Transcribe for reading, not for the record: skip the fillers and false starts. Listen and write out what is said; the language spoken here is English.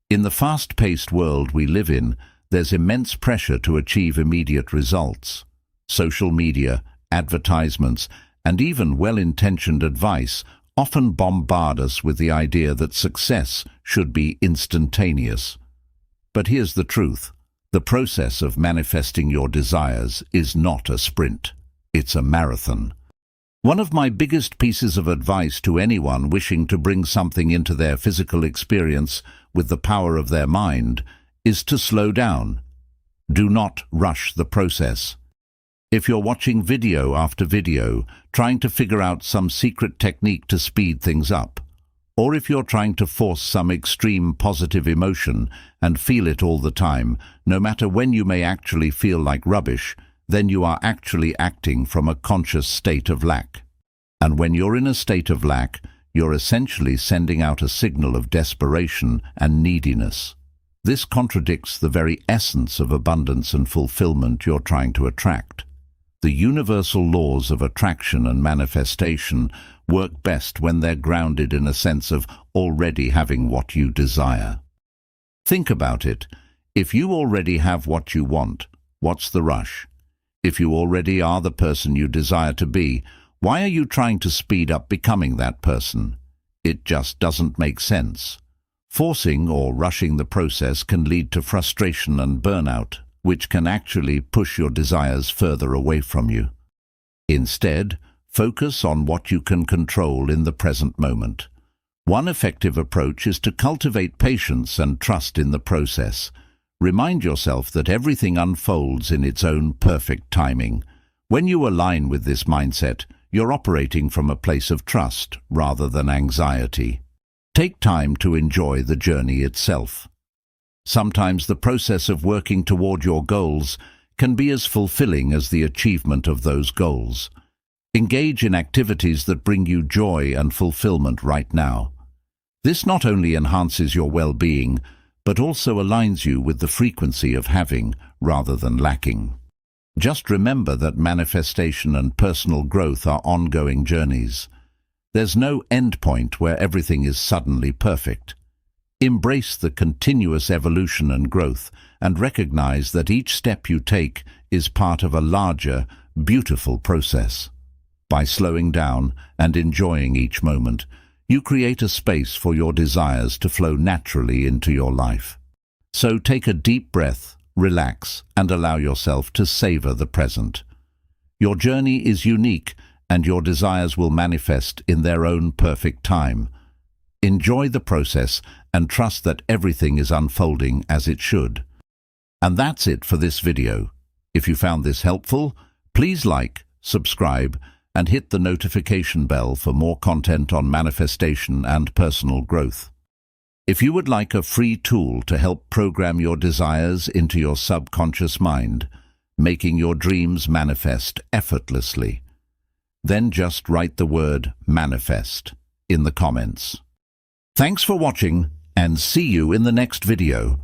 In the fast-paced world we live in, there's immense pressure to achieve immediate results. Social media, advertisements, and even well-intentioned advice often bombard us with the idea that success should be instantaneous. But here's the truth. The process of manifesting your desires is not a sprint. It's a marathon. One of my biggest pieces of advice to anyone wishing to bring something into their physical experience with the power of their mind is to slow down. Do not rush the process. If you're watching video after video, trying to figure out some secret technique to speed things up, or if you're trying to force some extreme positive emotion and feel it all the time, no matter when you may actually feel like rubbish, then you are actually acting from a conscious state of lack. And when you're in a state of lack, you're essentially sending out a signal of desperation and neediness. This contradicts the very essence of abundance and fulfillment you're trying to attract. The universal laws of attraction and manifestation work best when they're grounded in a sense of already having what you desire. Think about it. If you already have what you want, what's the rush? If you already are the person you desire to be, why are you trying to speed up becoming that person? It just doesn't make sense. Forcing or rushing the process can lead to frustration and burnout, which can actually push your desires further away from you. Instead, focus on what you can control in the present moment. One effective approach is to cultivate patience and trust in the process. Remind yourself that everything unfolds in its own perfect timing. When you align with this mindset, you're operating from a place of trust rather than anxiety. Take time to enjoy the journey itself. Sometimes the process of working toward your goals can be as fulfilling as the achievement of those goals. Engage in activities that bring you joy and fulfillment right now. This not only enhances your well-being, but also aligns you with the frequency of having rather than lacking. Just remember that manifestation and personal growth are ongoing journeys. There's no end point where everything is suddenly perfect. Embrace the continuous evolution and growth, and recognize that each step you take is part of a larger, beautiful process. By slowing down and enjoying each moment, you create a space for your desires to flow naturally into your life. So take a deep breath, relax, and allow yourself to savor the present. Your journey is unique, and your desires will manifest in their own perfect time. Enjoy the process and trust that everything is unfolding as it should. And that's it for this video. If you found this helpful, please like, subscribe, and hit the notification bell for more content on manifestation and personal growth. If you would like a free tool to help program your desires into your subconscious mind, making your dreams manifest effortlessly, then just write the word manifest in the comments. Thanks for watching, and see you in the next video.